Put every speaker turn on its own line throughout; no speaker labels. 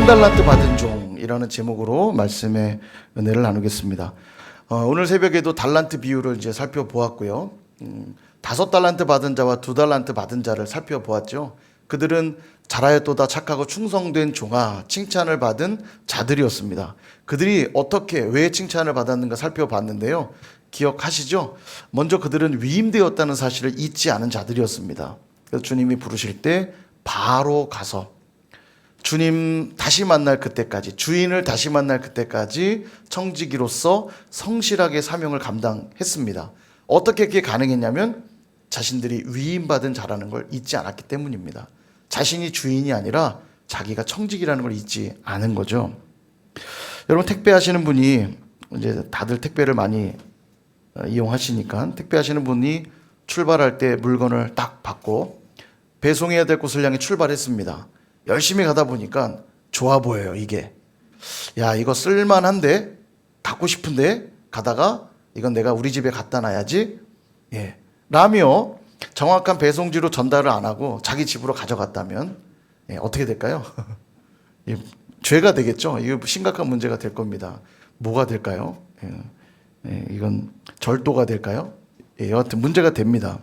한 달란트 받은 종이라는 제목으로 말씀의 은혜를 나누겠습니다. 오늘 새벽에도 달란트 비율을 이제 살펴보았고요. 5달란트 받은 자와 2달란트 받은 자를 살펴보았죠. 그들은 잘하였도다 착하고 충성된 종아 칭찬을 받은 자들이었습니다. 그들이 어떻게 왜 칭찬을 받았는가 살펴봤는데요. 기억하시죠? 먼저 그들은 위임되었다는 사실을 잊지 않은 자들이었습니다. 그래서 주님이 부르실 때 바로 가서 주님 다시 만날 그때까지, 주인을 다시 만날 그때까지 청지기로서 성실하게 사명을 감당했습니다. 어떻게 그게 가능했냐면 자신들이 위임받은 자라는 걸 잊지 않았기 때문입니다. 자신이 주인이 아니라 자기가 청지기라는 걸 잊지 않은 거죠. 여러분, 택배하시는 분이 이제 다들 택배를 많이 이용하시니까 택배하시는 분이 출발할 때 물건을 딱 받고 배송해야 될 곳을 향해 출발했습니다. 열심히 가다 보니까 좋아 보여요. 이게 야, 이거 쓸만한데, 갖고 싶은데, 가다가 이건 내가 우리 집에 갖다 놔야지 라며 정확한 배송지로 전달을 안 하고 자기 집으로 가져갔다면 어떻게 될까요? 죄가 되겠죠. 이거 심각한 문제가 될 겁니다. 뭐가 될까요? 이건 절도가 될까요? 여하튼 문제가 됩니다.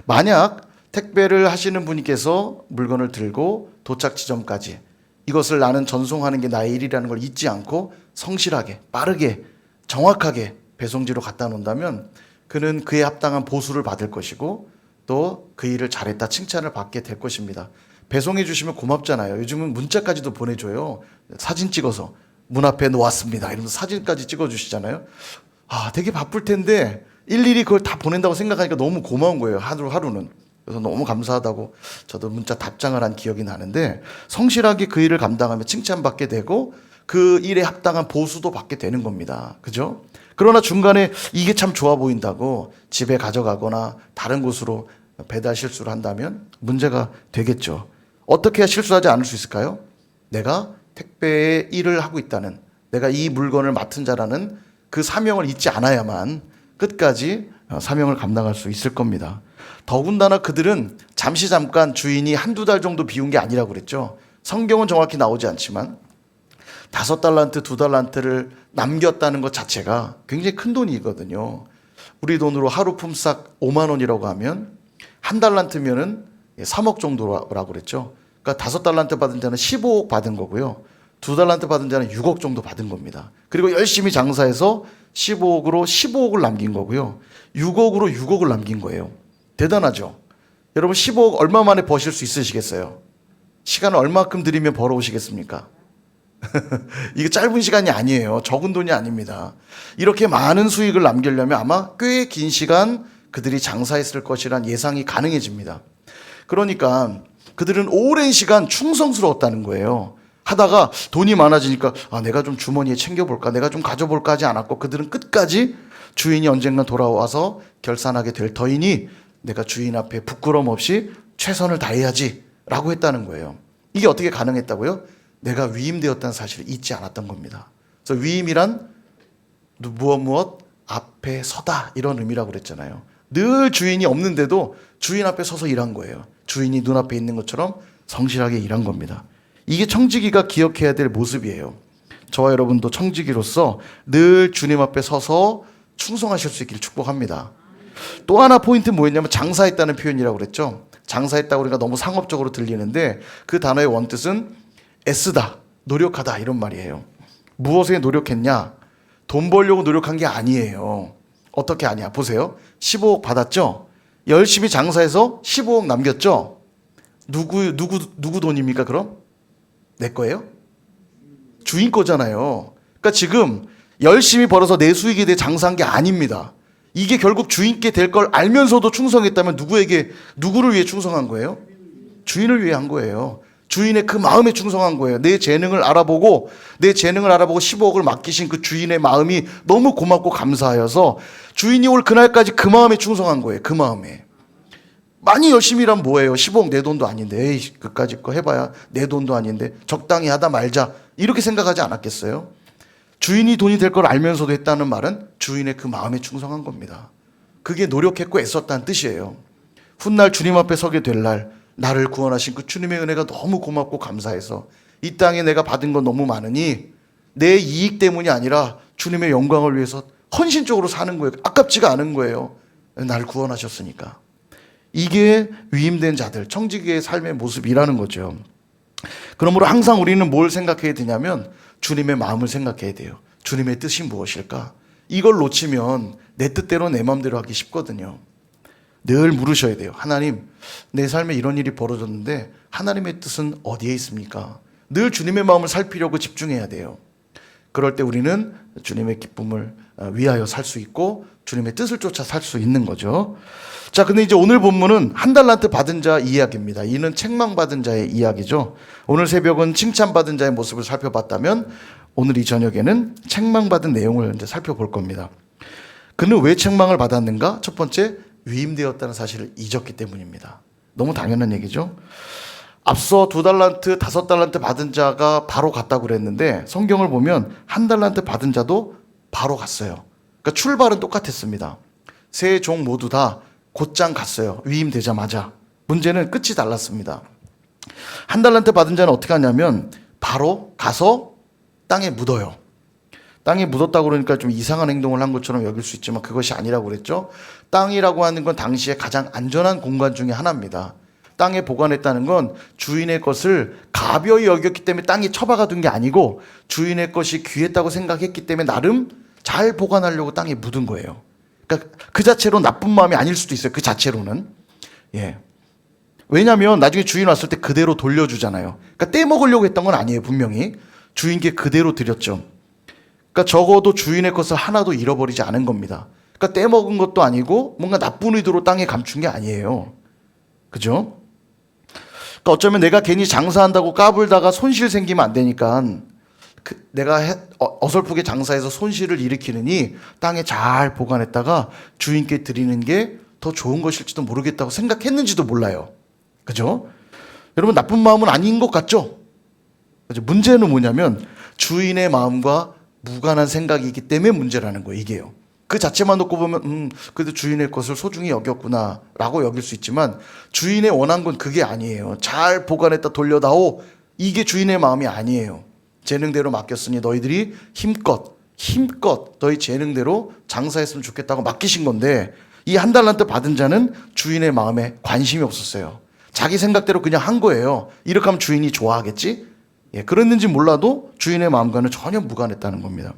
만약 택배를 하시는 분께서 물건을 들고 도착 지점까지 이것을 나는 전송하는 게 나의 일이라는 걸 잊지 않고 성실하게, 빠르게, 정확하게 배송지로 갖다 놓는다면 그는 그에 합당한 보수를 받을 것이고 또 그 일을 잘했다 칭찬을 받게 될 것입니다. 배송해 주시면 고맙잖아요. 요즘은 문자까지도 보내줘요. 사진 찍어서 문 앞에 놓았습니다 이러면서 사진까지 찍어주시잖아요. 되게 바쁠 텐데 일일이 그걸 다 보낸다고 생각하니까 너무 고마운 거예요. 하루는. 그래서 너무 감사하다고 저도 문자 답장을 한 기억이 나는데, 성실하게 그 일을 감당하며 칭찬받게 되고 그 일에 합당한 보수도 받게 되는 겁니다. 그죠? 그러나 중간에 이게 참 좋아 보인다고 집에 가져가거나 다른 곳으로 배달 실수를 한다면 문제가 되겠죠. 어떻게 해야 실수하지 않을 수 있을까요? 내가 택배의 일을 하고 있다는, 내가 이 물건을 맡은 자라는 그 사명을 잊지 않아야만 끝까지 사명을 감당할 수 있을 겁니다. 더군다나 그들은 잠깐 주인이 한두 달 정도 비운 게 아니라고 그랬죠. 성경은 정확히 나오지 않지만 5달란트, 2달란트를 남겼다는 것 자체가 굉장히 큰 돈이거든요. 우리 돈으로 하루 품삯 5만 원이라고 하면 한 달란트면은 3억 정도라고 그랬죠. 그러니까 5달란트 받은 자는 15억 받은 거고요. 2달란트 받은 자는 6억 정도 받은 겁니다. 그리고 열심히 장사해서 15억으로 15억을 남긴 거고요. 6억으로 6억을 남긴 거예요. 대단하죠? 여러분, 15억 얼마 만에 버실 수 있으시겠어요? 시간을 얼마큼 들이면 벌어오시겠습니까? 이게 짧은 시간이 아니에요. 적은 돈이 아닙니다. 이렇게 많은 수익을 남기려면 아마 꽤 긴 시간 그들이 장사했을 것이란 예상이 가능해집니다. 그러니까 그들은 오랜 시간 충성스러웠다는 거예요. 하다가 돈이 많아지니까 내가 좀 주머니에 챙겨볼까, 내가 좀 가져볼까 하지 않았고 그들은 끝까지 주인이 언젠가 돌아와서 결산하게 될 터이니 내가 주인 앞에 부끄럼 없이 최선을 다해야지 라고 했다는 거예요. 이게 어떻게 가능했다고요? 내가 위임되었다는 사실을 잊지 않았던 겁니다. 그래서 위임이란 무엇 앞에 서다 이런 의미라고 그랬잖아요. 늘 주인이 없는데도 주인 앞에 서서 일한 거예요. 주인이 눈앞에 있는 것처럼 성실하게 일한 겁니다. 이게 청지기가 기억해야 될 모습이에요. 저와 여러분도 청지기로서 늘 주님 앞에 서서 충성하실 수 있기를 축복합니다. 또 하나 포인트 뭐였냐면 장사했다는 표현이라고 그랬죠. 장사했다고 우리가 너무 상업적으로 들리는데 그 단어의 원뜻은 애쓰다, 노력하다 이런 말이에요. 무엇에 노력했냐? 돈 벌려고 노력한 게 아니에요. 어떻게 아냐? 보세요. 15억 받았죠? 열심히 장사해서 15억 남겼죠? 누구 돈입니까 그럼? 내 거예요? 주인 거잖아요. 그러니까 지금 열심히 벌어서 내 수익에 대해 장사한 게 아닙니다. 이게 결국 주인께 될 걸 알면서도 충성했다면 누구를 위해 충성한 거예요? 주인을 위해 한 거예요. 주인의 그 마음에 충성한 거예요. 내 재능을 알아보고 15억을 맡기신 그 주인의 마음이 너무 고맙고 감사하여서 주인이 올 그날까지 그 마음에 충성한 거예요. 그 마음에. 많이 열심히 일하면 뭐예요? 15억 내 돈도 아닌데, 에이, 그까짓 거 해봐야 내 돈도 아닌데 적당히 하다 말자 이렇게 생각하지 않았겠어요? 주인이 돈이 될 걸 알면서도 했다는 말은 주인의 그 마음에 충성한 겁니다. 그게 노력했고 애썼다는 뜻이에요. 훗날 주님 앞에 서게 될 날 나를 구원하신 그 주님의 은혜가 너무 고맙고 감사해서 이 땅에 내가 받은 건 너무 많으니 내 이익 때문이 아니라 주님의 영광을 위해서 헌신적으로 사는 거예요. 아깝지가 않은 거예요. 나를 구원하셨으니까. 이게 위임된 자들, 청지기의 삶의 모습이라는 거죠. 그러므로 항상 우리는 뭘 생각해야 되냐면 주님의 마음을 생각해야 돼요. 주님의 뜻이 무엇일까? 이걸 놓치면 내 뜻대로 내 마음대로 하기 쉽거든요. 늘 물으셔야 돼요. 하나님, 내 삶에 이런 일이 벌어졌는데 하나님의 뜻은 어디에 있습니까? 늘 주님의 마음을 살피려고 집중해야 돼요. 그럴 때 우리는 주님의 기쁨을 위하여 살 수 있고 주님의 뜻을 쫓아 살 수 있는 거죠. 자, 근데 이제 오늘 본문은 한 달란트 받은 자 이야기입니다. 이는 책망받은 자의 이야기죠. 오늘 새벽은 칭찬받은 자의 모습을 살펴봤다면 오늘 이 저녁에는 책망받은 내용을 이제 살펴볼 겁니다. 그는 왜 책망을 받았는가? 첫 번째, 위임되었다는 사실을 잊었기 때문입니다. 너무 당연한 얘기죠. 앞서 2달란트, 5달란트 받은 자가 바로 갔다고 그랬는데 성경을 보면 1달란트 받은 자도 바로 갔어요. 그러니까 출발은 똑같았습니다. 세 종 모두 다 곧장 갔어요. 위임되자마자. 문제는 끝이 달랐습니다. 1달란트 받은 자는 어떻게 하냐면 바로 가서 땅에 묻어요. 땅에 묻었다고 그러니까 좀 이상한 행동을 한 것처럼 여길 수 있지만 그것이 아니라고 그랬죠. 땅이라고 하는 건 당시에 가장 안전한 공간 중에 하나입니다. 땅에 보관했다는 건 주인의 것을 가벼이 여겼기 때문에 땅에 처박아 둔 게 아니고 주인의 것이 귀했다고 생각했기 때문에 나름 잘 보관하려고 땅에 묻은 거예요. 그러니까 그 자체로 나쁜 마음이 아닐 수도 있어요. 그 자체로는. 예. 왜냐하면 나중에 주인 왔을 때 그대로 돌려주잖아요. 그러니까 떼먹으려고 했던 건 아니에요. 분명히. 주인께 그대로 드렸죠. 그러니까 적어도 주인의 것을 하나도 잃어버리지 않은 겁니다. 그러니까 떼먹은 것도 아니고 뭔가 나쁜 의도로 땅에 감춘 게 아니에요. 그죠? 그러니까 어쩌면 내가 괜히 장사한다고 까불다가 손실 생기면 안 되니까 내가 어설프게 장사해서 손실을 일으키느니 땅에 잘 보관했다가 주인께 드리는 게 더 좋은 것일지도 모르겠다고 생각했는지도 몰라요. 그죠? 여러분 나쁜 마음은 아닌 것 같죠? 그죠? 문제는 뭐냐면 주인의 마음과 무관한 생각이기 때문에 문제라는 거예요. 이게요. 그 자체만 놓고 보면 그래도 주인의 것을 소중히 여겼구나 라고 여길 수 있지만 주인의 원한 건 그게 아니에요. 잘 보관했다 돌려다오. 이게 주인의 마음이 아니에요. 재능대로 맡겼으니 너희들이 힘껏 너희 재능대로 장사했으면 좋겠다고 맡기신 건데 이 1달란트 받은 자는 주인의 마음에 관심이 없었어요. 자기 생각대로 그냥 한 거예요. 이렇게 하면 주인이 좋아하겠지? 예, 그랬는지 몰라도 주인의 마음과는 전혀 무관했다는 겁니다.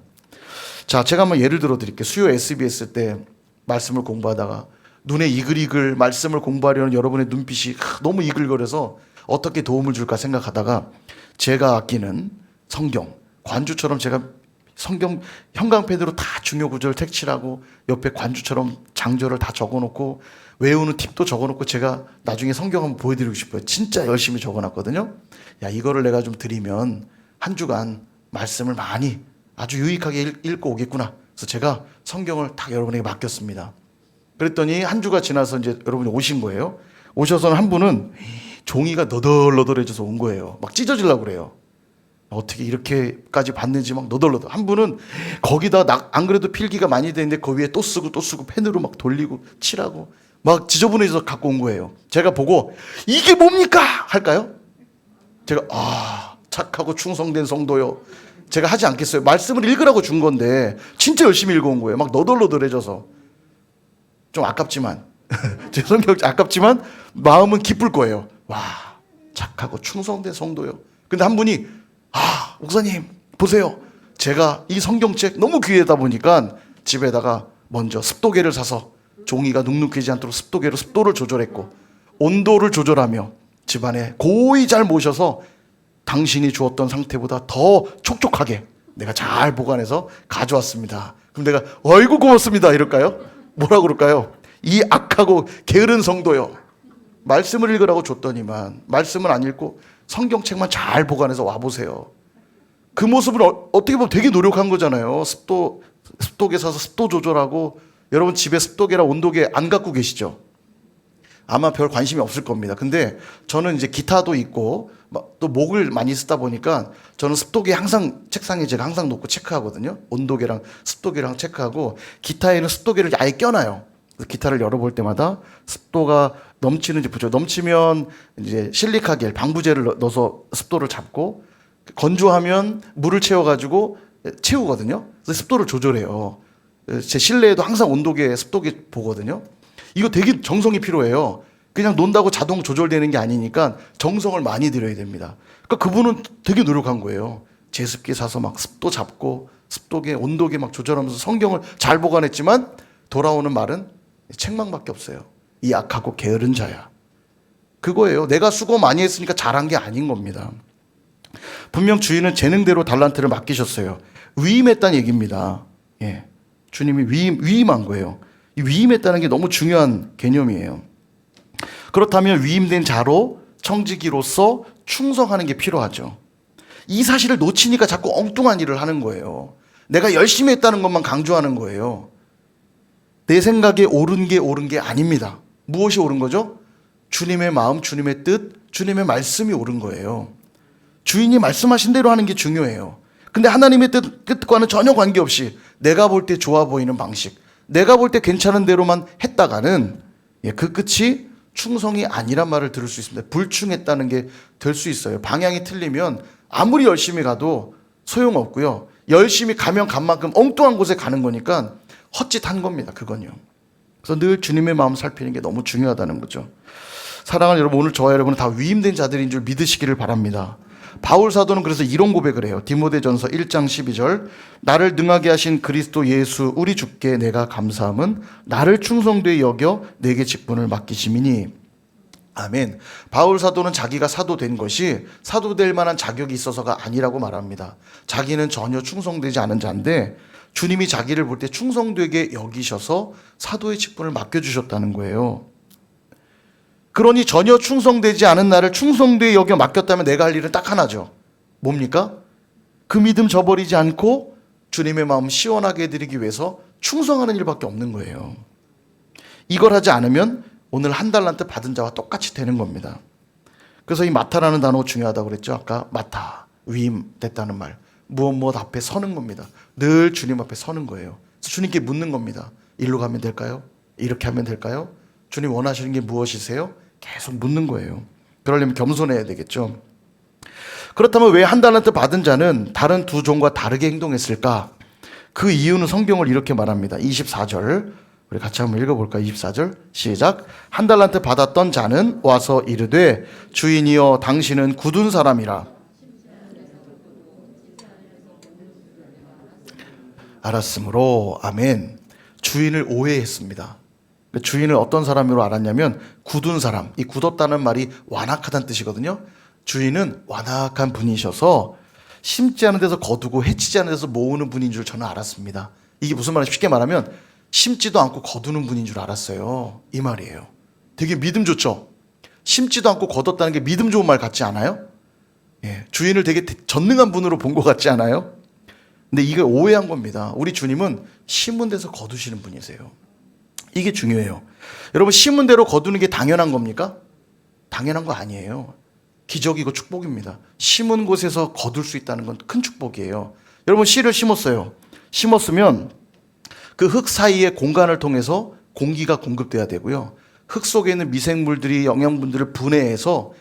자, 제가 한번 예를 들어 드릴게요. 수요 SBS 때 말씀을 공부하다가 눈에 이글이글 말씀을 공부하려는 여러분의 눈빛이 너무 이글거려서 어떻게 도움을 줄까 생각하다가 제가 아끼는 성경, 관주처럼 제가 성경 형광펜으로 다 중요 구절을 색칠하고 옆에 관주처럼 장절을 다 적어놓고 외우는 팁도 적어놓고 제가 나중에 성경 한번 보여드리고 싶어요. 진짜 열심히 적어놨거든요. 야, 이거를 내가 좀 드리면 한 주간 말씀을 많이 아주 유익하게 읽고 오겠구나. 그래서 제가 성경을 다 여러분에게 맡겼습니다. 그랬더니 한 주가 지나서 이제 여러분이 오신 거예요. 오셔서는 한 분은 종이가 너덜너덜해져서 온 거예요. 막 찢어지려고 그래요. 어떻게 이렇게까지 받는지 막 너덜너덜. 한 분은 거기다 안 그래도 필기가 많이 되는데 그 위에 또 쓰고 펜으로 막 돌리고 칠하고 막 지저분해져서 갖고 온 거예요. 제가 보고 이게 뭡니까? 할까요? 제가 착하고 충성된 성도요. 제가 하지 않겠어요. 말씀을 읽으라고 준 건데 진짜 열심히 읽어온 거예요. 막 너덜너덜해져서 좀 아깝지만 제 성경 아깝지만 마음은 기쁠 거예요. 와, 착하고 충성된 성도요. 근데 한 분이 목사님 보세요. 제가 이 성경책 너무 귀하다 보니까 집에다가 먼저 습도계를 사서 종이가 눅눅해지지 않도록 습도계로 습도를 조절했고 온도를 조절하며 집안에 고이 잘 모셔서 당신이 주었던 상태보다 더 촉촉하게 내가 잘 보관해서 가져왔습니다. 그럼 내가 어이구 고맙습니다 이럴까요? 뭐라 그럴까요? 이 악하고 게으른 성도요. 말씀을 읽으라고 줬더니만 말씀을 안 읽고 성경책만 잘 보관해서 와보세요. 그 모습을 어떻게 보면 되게 노력한 거잖아요. 습도계 사서 습도 조절하고. 여러분 집에 습도계랑 온도계 안 갖고 계시죠? 아마 별 관심이 없을 겁니다. 근데 저는 이제 기타도 있고 또 목을 많이 쓰다 보니까 저는 습도계 항상 책상에 제가 항상 놓고 체크하거든요. 온도계랑 습도계랑 체크하고 기타에는 습도계를 아예 껴놔요. 기타를 열어볼 때마다 습도가 넘치는지 보죠. 넘치면 이제 실리카겔 방부제를 넣어서 습도를 잡고 건조하면 물을 채워가지고 채우거든요. 그래서 습도를 조절해요. 제 실내에도 항상 온도계, 습도계 보거든요. 이거 되게 정성이 필요해요. 그냥 논다고 자동 조절되는 게 아니니까 정성을 많이 들여야 됩니다. 그러니까 그분은 되게 노력한 거예요. 제습기 사서 막 습도 잡고 습도계, 온도계 막 조절하면서 성경을 잘 보관했지만 돌아오는 말은 책망밖에 없어요. 이 악하고 게으른 자야. 그거예요. 내가 수고 많이 했으니까 잘한 게 아닌 겁니다. 분명 주인은 재능대로 달란트를 맡기셨어요. 위임했다는 얘기입니다. 예. 주님이 위임한 거예요. 이 위임했다는 게 너무 중요한 개념이에요. 그렇다면 위임된 자로 청지기로서 충성하는 게 필요하죠. 이 사실을 놓치니까 자꾸 엉뚱한 일을 하는 거예요. 내가 열심히 했다는 것만 강조하는 거예요. 내 생각에 옳은 게 아닙니다. 무엇이 옳은 거죠? 주님의 마음, 주님의 뜻, 주님의 말씀이 옳은 거예요. 주인이 말씀하신 대로 하는 게 중요해요. 근데 하나님의 뜻과는 전혀 관계없이 내가 볼 때 좋아 보이는 방식, 내가 볼 때 괜찮은 대로만 했다가는 그 끝이 충성이 아니란 말을 들을 수 있습니다. 불충했다는 게 될 수 있어요. 방향이 틀리면 아무리 열심히 가도 소용없고요. 열심히 가면 간 만큼 엉뚱한 곳에 가는 거니까 헛짓한 겁니다. 그건요. 그래서 늘 주님의 마음 살피는 게 너무 중요하다는 거죠. 사랑하는 여러분, 오늘 저와 여러분은 다 위임된 자들인 줄 믿으시기를 바랍니다. 바울 사도는 그래서 이런 고백을 해요. 디모데전서 1장 12절, 나를 능하게 하신 그리스도 예수 우리 주께 내가 감사함은 나를 충성되이 여겨 내게 직분을 맡기심이니. 아멘. 바울 사도는 자기가 사도 된 것이 사도 될 만한 자격이 있어서가 아니라고 말합니다. 자기는 전혀 충성되지 않은 자인데 주님이 자기를 볼 때 충성되게 여기셔서 사도의 직분을 맡겨주셨다는 거예요. 그러니 전혀 충성되지 않은 나를 충성되게 여겨 맡겼다면 내가 할 일은 딱 하나죠. 뭡니까? 그 믿음 저버리지 않고 주님의 마음 시원하게 해드리기 위해서 충성하는 일밖에 없는 거예요. 이걸 하지 않으면 오늘 한 달란트 받은 자와 똑같이 되는 겁니다. 그래서 이 마타라는 단어 중요하다고 그랬죠. 아까 마타, 위임됐다는 말. 무엇 앞에 서는 겁니다. 늘 주님 앞에 서는 거예요. 그래서 주님께 묻는 겁니다. 일로 가면 될까요? 이렇게 하면 될까요? 주님 원하시는 게 무엇이세요? 계속 묻는 거예요. 그러려면 겸손해야 되겠죠. 그렇다면 왜 한 달란트 받은 자는 다른 두 종과 다르게 행동했을까? 그 이유는 성경을 이렇게 말합니다. 24절 우리 같이 한번 읽어볼까요? 24절 시작. 한 달란트 받았던 자는 와서 이르되 주인이여 당신은 굳은 사람이라. 알았으므로 아멘. 주인을 오해했습니다. 주인을 어떤 사람으로 알았냐면 굳은 사람. 이 굳었다는 말이 완악하다는 뜻이거든요. 주인은 완악한 분이셔서 심지 않은 데서 거두고 해치지 않은 데서 모으는 분인 줄 저는 알았습니다. 이게 무슨 말인지 쉽게 말하면 심지도 않고 거두는 분인 줄 알았어요. 이 말이에요. 되게 믿음 좋죠? 심지도 않고 거뒀다는 게 믿음 좋은 말 같지 않아요? 예, 주인을 되게 전능한 분으로 본 것 같지 않아요? 근데 이게 오해한 겁니다. 우리 주님은 심은 데서 거두시는 분이세요. 이게 중요해요. 여러분, 심은 대로 거두는 게 당연한 겁니까? 당연한 거 아니에요. 기적이고 축복입니다. 심은 곳에서 거둘 수 있다는 건 큰 축복이에요. 여러분, 씨를 심었어요. 심었으면 그 흙 사이의 공간을 통해서 공기가 공급돼야 되고요. 흙 속에 있는 미생물들이 영양분들을 분해해서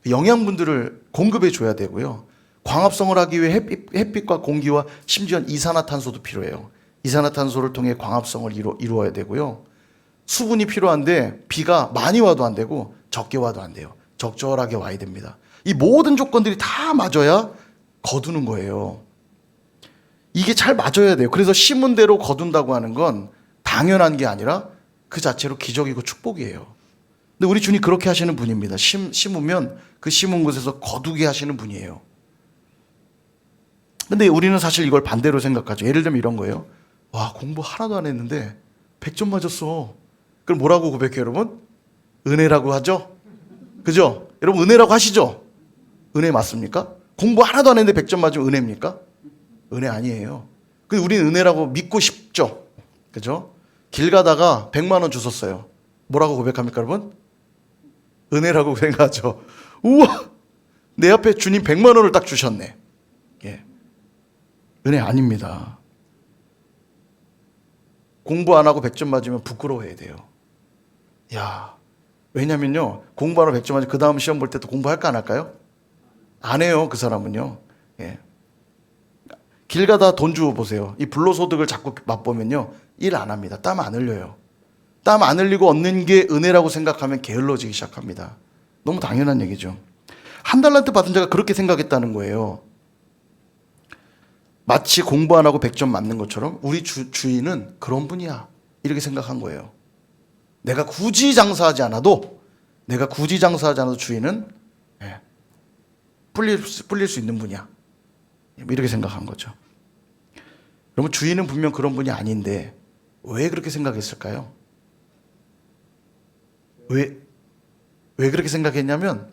영양분들을 공급해 줘야 되고요. 광합성을 하기 위해 햇빛과 공기와 심지어 이산화탄소도 필요해요. 이산화탄소를 통해 광합성을 이루어야 되고요. 수분이 필요한데 비가 많이 와도 안 되고 적게 와도 안 돼요. 적절하게 와야 됩니다. 이 모든 조건들이 다 맞아야 거두는 거예요. 이게 잘 맞아야 돼요. 그래서 심은 대로 거둔다고 하는 건 당연한 게 아니라 그 자체로 기적이고 축복이에요. 근데 우리 주님 그렇게 하시는 분입니다. 심으면 그 심은 곳에서 거두게 하시는 분이에요. 근데 우리는 사실 이걸 반대로 생각하죠. 예를 들면 이런 거예요. 와, 공부 하나도 안 했는데 100점 맞았어. 그럼 뭐라고 고백해요, 여러분? 은혜라고 하죠? 그죠? 여러분, 은혜라고 하시죠? 은혜 맞습니까? 공부 하나도 안 했는데 100점 맞으면 은혜입니까? 은혜 아니에요. 근데 우리는 은혜라고 믿고 싶죠? 그죠? 길 가다가 100만 원 주셨어요. 뭐라고 고백합니까, 여러분? 은혜라고 생각하죠. 우와! 내 앞에 주님 100만 원을 딱 주셨네. 예. 은혜 아닙니다. 공부 안 하고 100점 맞으면 부끄러워해야 돼요. 야, 왜냐면요, 공부 안 하고 100점 맞으면 그 다음 시험 볼 때도 공부할까 안 할까요? 안 해요, 그 사람은요. 예. 길 가다 돈 주워 보세요. 이 불로소득을 자꾸 맛보면요, 일 안 합니다. 땀 안 흘려요. 땀 안 흘리고 얻는 게 은혜라고 생각하면 게을러지기 시작합니다. 너무 당연한 얘기죠. 한 달란트 받은 자가 그렇게 생각했다는 거예요. 마치 공부 안 하고 100점 맞는 것처럼 우리 주인은 그런 분이야, 이렇게 생각한 거예요. 내가 굳이 장사하지 않아도 주인은 불릴 수 있는 분이야, 이렇게 생각한 거죠. 그러면 주인은 분명 그런 분이 아닌데 왜 그렇게 생각했을까요? 왜 그렇게 생각했냐면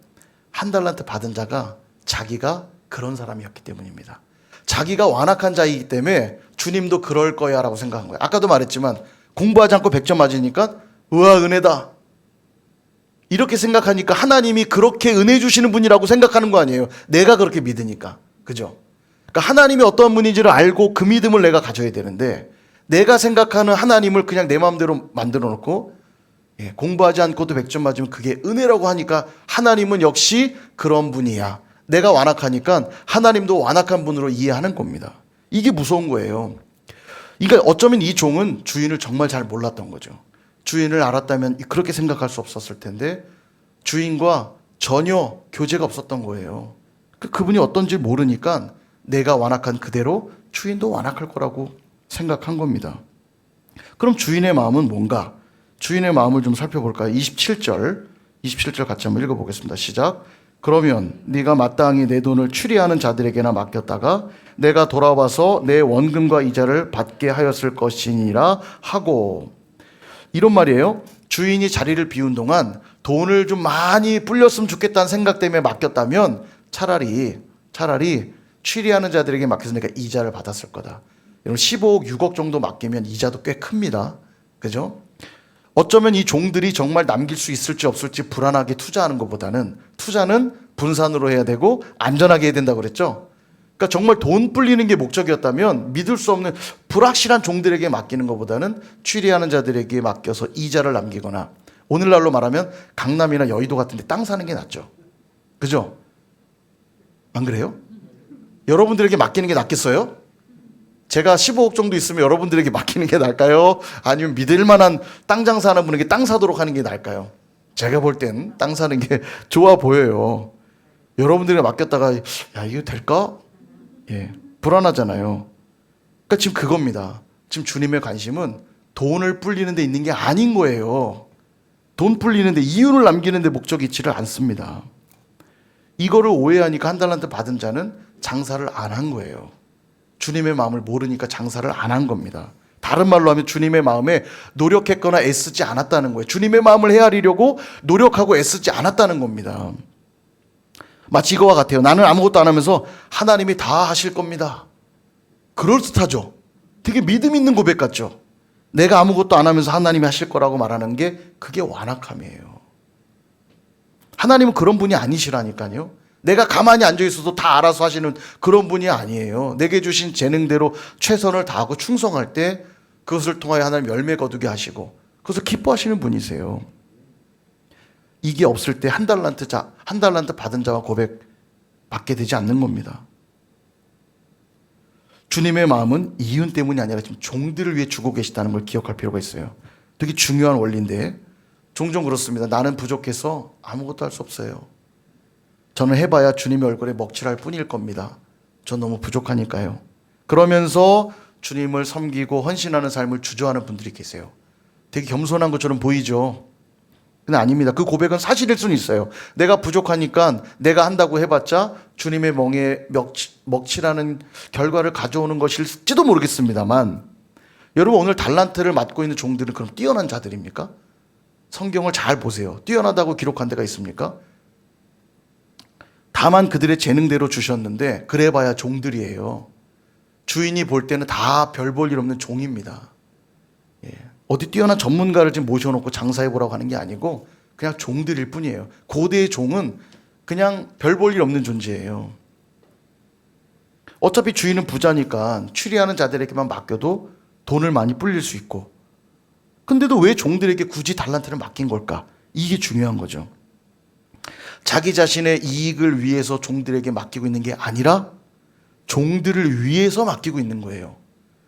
한 달란트 받은 자가 자기가 그런 사람이었기 때문입니다. 자기가 완악한 자이기 때문에 주님도 그럴 거야 라고 생각한 거예요. 아까도 말했지만 공부하지 않고 100점 맞으니까 우와, 은혜다, 이렇게 생각하니까 하나님이 그렇게 은혜 주시는 분이라고 생각하는 거 아니에요. 내가 그렇게 믿으니까. 그죠? 그러니까 하나님이 어떤 분인지를 알고 그 믿음을 내가 가져야 되는데, 내가 생각하는 하나님을 그냥 내 마음대로 만들어 놓고 공부하지 않고도 100점 맞으면 그게 은혜라고 하니까 하나님은 역시 그런 분이야, 내가 완악하니까 하나님도 완악한 분으로 이해하는 겁니다. 이게 무서운 거예요. 그러니까 어쩌면 이 종은 주인을 정말 잘 몰랐던 거죠. 주인을 알았다면 그렇게 생각할 수 없었을 텐데 주인과 전혀 교제가 없었던 거예요. 그분이 어떤지 모르니까 내가 완악한 그대로 주인도 완악할 거라고 생각한 겁니다. 그럼 주인의 마음은 뭔가? 주인의 마음을 좀 살펴볼까요? 27절 같이 한번 읽어보겠습니다. 시작. 그러면 네가 마땅히 내 돈을 추리하는 자들에게나 맡겼다가 내가 돌아와서 내 원금과 이자를 받게 하였을 것이니라 하고. 이런 말이에요. 주인이 자리를 비운 동안 돈을 좀 많이 불렸으면 좋겠다는 생각 때문에 맡겼다면 차라리 추리하는 자들에게 맡겨서 내가 이자를 받았을 거다. 여러분 15억, 6억 정도 맡기면 이자도 꽤 큽니다. 그죠? 어쩌면 이 종들이 정말 남길 수 있을지 없을지 불안하게 투자하는 것보다는 투자는 분산으로 해야 되고 안전하게 해야 된다고 그랬죠. 그러니까 정말 돈 불리는 게 목적이었다면 믿을 수 없는 불확실한 종들에게 맡기는 것보다는 추리하는 자들에게 맡겨서 이자를 남기거나, 오늘날로 말하면 강남이나 여의도 같은 데 땅 사는 게 낫죠. 그죠? 안 그래요? 여러분들에게 맡기는 게 낫겠어요? 제가 15억 정도 있으면 여러분들에게 맡기는 게 나을까요? 아니면 믿을 만한 땅 장사하는 분에게 땅 사도록 하는 게 나을까요? 제가 볼 땐 땅 사는 게 좋아 보여요. 여러분들에게 맡겼다가 야, 이거 될까? 불안하잖아요. 그러니까 지금 그겁니다. 지금 주님의 관심은 돈을 불리는 데 있는 게 아닌 거예요. 돈 불리는 데, 이윤을 남기는 데 목적이 있지를 않습니다. 이거를 오해하니까 한 달란트 받은 자는 장사를 안 한 거예요. 주님의 마음을 모르니까 장사를 안 한 겁니다. 다른 말로 하면 주님의 마음에 노력했거나 애쓰지 않았다는 거예요. 주님의 마음을 헤아리려고 노력하고 애쓰지 않았다는 겁니다. 마치 이거와 같아요. 나는 아무것도 안 하면서 하나님이 다 하실 겁니다. 그럴듯하죠. 되게 믿음 있는 고백 같죠. 내가 아무것도 안 하면서 하나님이 하실 거라고 말하는 게 그게 완악함이에요. 하나님은 그런 분이 아니시라니까요. 내가 가만히 앉아 있어도 다 알아서 하시는 그런 분이 아니에요. 내게 주신 재능대로 최선을 다하고 충성할 때 그것을 통하여 하나님 열매 거두게 하시고 그것을 기뻐하시는 분이세요. 이게 없을 때 한 달란트 받은 자와 고백 받게 되지 않는 겁니다. 주님의 마음은 이윤 때문이 아니라 지금 종들을 위해 주고 계시다는 걸 기억할 필요가 있어요. 되게 중요한 원리인데 종종 그렇습니다. 나는 부족해서 아무것도 할 수 없어요. 저는 해봐야 주님의 얼굴에 먹칠할 뿐일 겁니다. 전 너무 부족하니까요. 그러면서 주님을 섬기고 헌신하는 삶을 주저하는 분들이 계세요. 되게 겸손한 것처럼 보이죠. 근데 아닙니다. 그 고백은 사실일 수는 있어요. 내가 부족하니까 내가 한다고 해봤자 주님의 멍에 먹칠하는 결과를 가져오는 것일지도 모르겠습니다만, 여러분 오늘 달란트를 맡고 있는 종들은 그럼 뛰어난 자들입니까? 성경을 잘 보세요. 뛰어나다고 기록한 데가 있습니까? 다만 그들의 재능대로 주셨는데 그래봐야 종들이에요. 주인이 볼 때는 다 별 볼 일 없는 종입니다. 어디 뛰어난 전문가를 지금 모셔놓고 장사해보라고 하는 게 아니고 그냥 종들일 뿐이에요. 고대의 종은 그냥 별 볼 일 없는 존재예요. 어차피 주인은 부자니까 추리하는 자들에게만 맡겨도 돈을 많이 불릴 수 있고, 근데도 왜 종들에게 굳이 달란트를 맡긴 걸까? 이게 중요한 거죠. 자기 자신의 이익을 위해서 종들에게 맡기고 있는 게 아니라 종들을 위해서 맡기고 있는 거예요.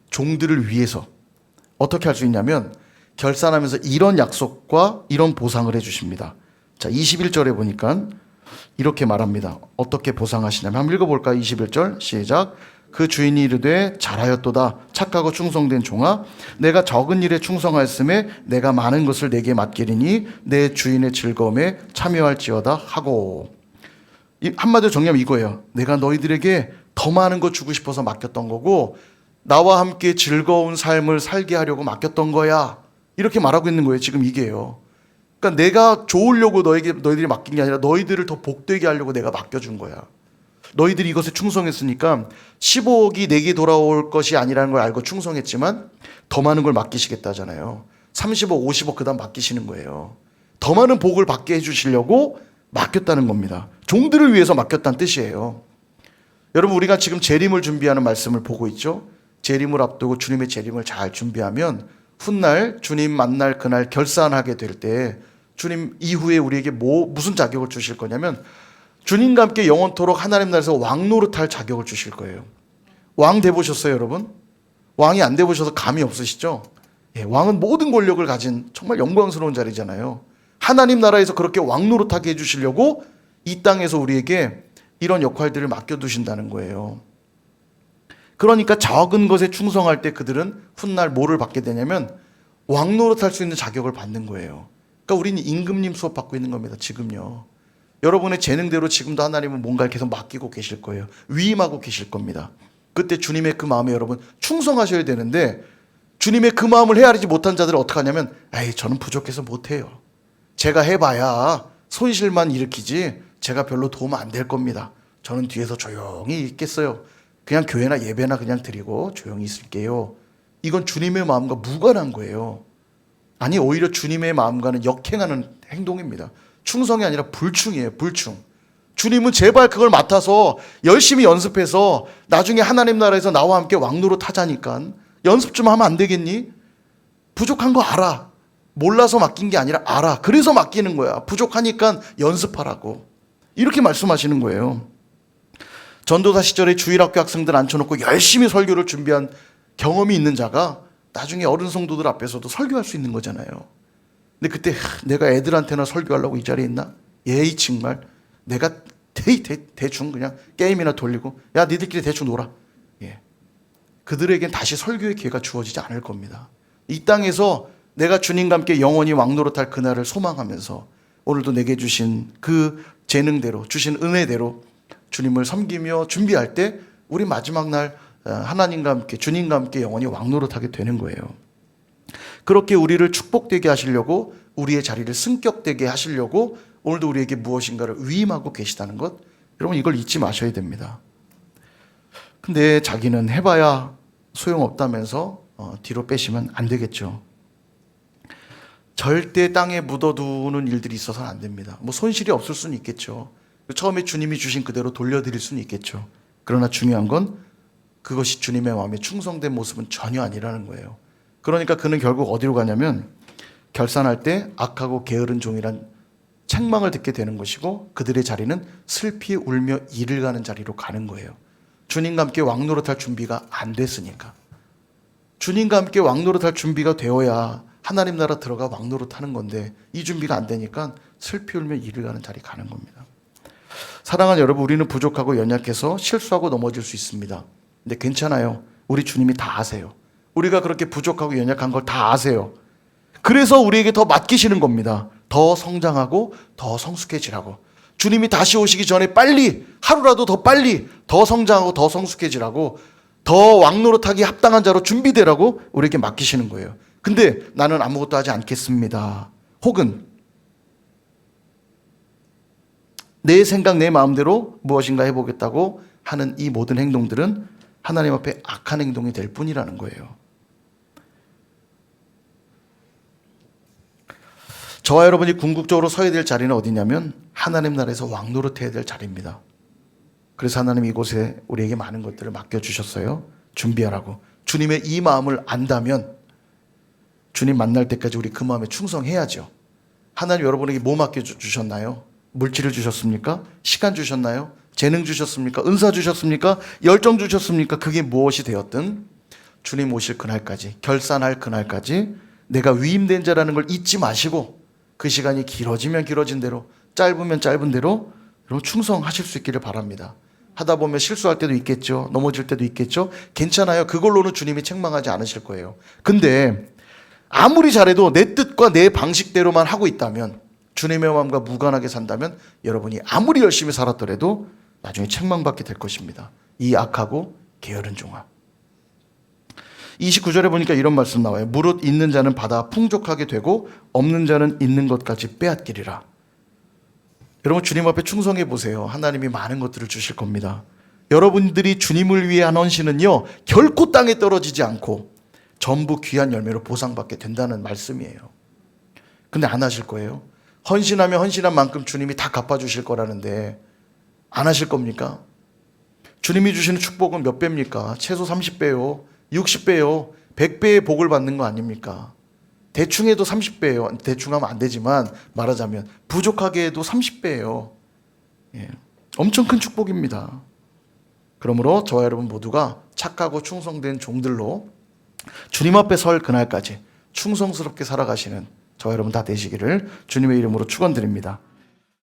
종들을 위해서. 어떻게 할 수 있냐면 결산하면서 이런 약속과 이런 보상을 해주십니다. 자, 21절에 보니까 이렇게 말합니다. 어떻게 보상하시냐면 한번 읽어볼까요? 21절 시작. 그 주인이 이르되 잘하였도다 착하고 충성된 종아 내가 적은 일에 충성하였음에 내가 많은 것을 내게 맡기리니 내 주인의 즐거움에 참여할지어다 하고. 한마디로 정리하면 이거예요. 내가 너희들에게 더 많은 거 주고 싶어서 맡겼던 거고 나와 함께 즐거운 삶을 살게 하려고 맡겼던 거야. 이렇게 말하고 있는 거예요. 지금 이게요. 그러니까 내가 좋으려고 너희들이 맡긴 게 아니라 너희들을 더 복되게 하려고 내가 맡겨준 거야. 너희들이 이것에 충성했으니까 15억이 내게 돌아올 것이 아니라는 걸 알고 충성했지만 더 많은 걸 맡기시겠다잖아요. 30억, 50억 그다음 맡기시는 거예요. 더 많은 복을 받게 해주시려고 맡겼다는 겁니다. 종들을 위해서 맡겼다는 뜻이에요. 여러분 우리가 지금 재림을 준비하는 말씀을 보고 있죠. 재림을 앞두고 주님의 재림을 잘 준비하면 훗날 주님 만날 그날 결산하게 될 때 주님 이후에 우리에게 무슨 자격을 주실 거냐면 주님과 함께 영원토록 하나님 나라에서 왕 노릇할 자격을 주실 거예요. 왕 돼보셨어요 여러분? 왕이 안 돼보셔서 감이 없으시죠? 예, 왕은 모든 권력을 가진 정말 영광스러운 자리잖아요. 하나님 나라에서 그렇게 왕 노릇하게 해주시려고 이 땅에서 우리에게 이런 역할들을 맡겨두신다는 거예요. 그러니까 적은 것에 충성할 때 그들은 훗날 뭐를 받게 되냐면 왕 노릇할 수 있는 자격을 받는 거예요. 그러니까 우리는 임금님 수업 받고 있는 겁니다. 지금요. 여러분의 재능대로 지금도 하나님은 뭔가를 계속 맡기고 계실 거예요. 위임하고 계실 겁니다. 그때 주님의 그 마음에 여러분 충성하셔야 되는데 주님의 그 마음을 헤아리지 못한 자들은 어떻게 하냐면 에이 저는 부족해서 못해요. 제가 해봐야 손실만 일으키지 제가 별로 도움 안 될 겁니다. 저는 뒤에서 조용히 있겠어요. 그냥 교회나 예배나 그냥 드리고 조용히 있을게요. 이건 주님의 마음과 무관한 거예요. 아니 오히려 주님의 마음과는 역행하는 행동입니다. 충성이 아니라 불충이에요. 불충. 주님은 제발 그걸 맡아서 열심히 연습해서 나중에 하나님 나라에서 나와 함께 왕노릇 하자니까 연습 좀 하면 안 되겠니? 부족한 거 알아. 몰라서 맡긴 게 아니라 알아. 그래서 맡기는 거야. 부족하니까 연습하라고. 이렇게 말씀하시는 거예요. 전도사 시절에 주일학교 학생들 앉혀놓고 열심히 설교를 준비한 경험이 있는 자가 나중에 어른 성도들 앞에서도 설교할 수 있는 거잖아요. 근데 그때 내가 애들한테나 설교하려고 이 자리에 있나? 예의 정말 내가 대충 그냥 게임이나 돌리고 야 니들끼리 대충 놀아. 예. 그들에겐 다시 설교의 기회가 주어지지 않을 겁니다. 이 땅에서 내가 주님과 함께 영원히 왕노릇할 그날을 소망하면서 오늘도 내게 주신 그 재능대로 주신 은혜대로 주님을 섬기며 준비할 때 우리 마지막 날 하나님과 함께 주님과 함께 영원히 왕노릇하게 되는 거예요. 그렇게 우리를 축복되게 하시려고 우리의 자리를 승격되게 하시려고 오늘도 우리에게 무엇인가를 위임하고 계시다는 것 여러분 이걸 잊지 마셔야 됩니다. 근데 자기는 해봐야 소용없다면서 뒤로 빼시면 안 되겠죠. 절대 땅에 묻어두는 일들이 있어서는 안 됩니다. 뭐 손실이 없을 수는 있겠죠. 처음에 주님이 주신 그대로 돌려드릴 수는 있겠죠. 그러나 중요한 건 그것이 주님의 마음에 충성된 모습은 전혀 아니라는 거예요. 그러니까 그는 결국 어디로 가냐면 결산할 때 악하고 게으른 종이란 책망을 듣게 되는 것이고 그들의 자리는 슬피 울며 이를 가는 자리로 가는 거예요. 주님과 함께 왕노릇할 준비가 안 됐으니까. 주님과 함께 왕노릇할 준비가 되어야 하나님 나라 들어가 왕노릇하는 건데 이 준비가 안 되니까 슬피 울며 이를 가는 자리 가는 겁니다. 사랑하는 여러분, 우리는 부족하고 연약해서 실수하고 넘어질 수 있습니다. 근데 괜찮아요. 우리 주님이 다 아세요. 우리가 그렇게 부족하고 연약한 걸 다 아세요. 그래서 우리에게 더 맡기시는 겁니다. 더 성장하고 더 성숙해지라고. 주님이 다시 오시기 전에 빨리 하루라도 더 빨리 더 성장하고 더 성숙해지라고 더 왕노릇하기 합당한 자로 준비되라고 우리에게 맡기시는 거예요. 근데 나는 아무것도 하지 않겠습니다. 혹은 내 생각 내 마음대로 무엇인가 해보겠다고 하는 이 모든 행동들은 하나님 앞에 악한 행동이 될 뿐이라는 거예요. 저와 여러분이 궁극적으로 서야 될 자리는 어디냐면 하나님 나라에서 왕노릇해야 될 자리입니다. 그래서 하나님 이곳에 우리에게 많은 것들을 맡겨주셨어요. 준비하라고. 주님의 이 마음을 안다면 주님 만날 때까지 우리 그 마음에 충성해야죠. 하나님 여러분에게 뭐 맡겨주셨나요? 물질을 주셨습니까? 시간 주셨나요? 재능 주셨습니까? 은사 주셨습니까? 열정 주셨습니까? 그게 무엇이 되었든 주님 오실 그날까지, 결산할 그날까지 내가 위임된 자라는 걸 잊지 마시고 그 시간이 길어지면 길어진 대로, 짧으면 짧은 대로 여러분 충성하실 수 있기를 바랍니다. 하다 보면 실수할 때도 있겠죠. 넘어질 때도 있겠죠. 괜찮아요. 그걸로는 주님이 책망하지 않으실 거예요. 근데 아무리 잘해도 내 뜻과 내 방식대로만 하고 있다면, 주님의 마음과 무관하게 산다면 여러분이 아무리 열심히 살았더라도 나중에 책망받게 될 것입니다. 이 악하고 게으른 종아. 29절에 보니까 이런 말씀 나와요. 무릇 있는 자는 받아 풍족하게 되고 없는 자는 있는 것까지 빼앗기리라. 여러분 주님 앞에 충성해 보세요. 하나님이 많은 것들을 주실 겁니다. 여러분들이 주님을 위해 한 헌신은요 결코 땅에 떨어지지 않고 전부 귀한 열매로 보상받게 된다는 말씀이에요. 근데 안 하실 거예요. 헌신하면 헌신한 만큼 주님이 다 갚아주실 거라는데 안 하실 겁니까? 주님이 주시는 축복은 몇 배입니까? 최소 30배요, 60배요, 100배의 복을 받는 거 아닙니까? 대충 해도 30배예요. 대충 하면 안 되지만 말하자면 부족하게 해도 30배예요. 예. 엄청 큰 축복입니다. 그러므로 저와 여러분 모두가 착하고 충성된 종들로 주님 앞에 설 그날까지 충성스럽게 살아가시는 저와 여러분 다 되시기를 주님의 이름으로 축원드립니다.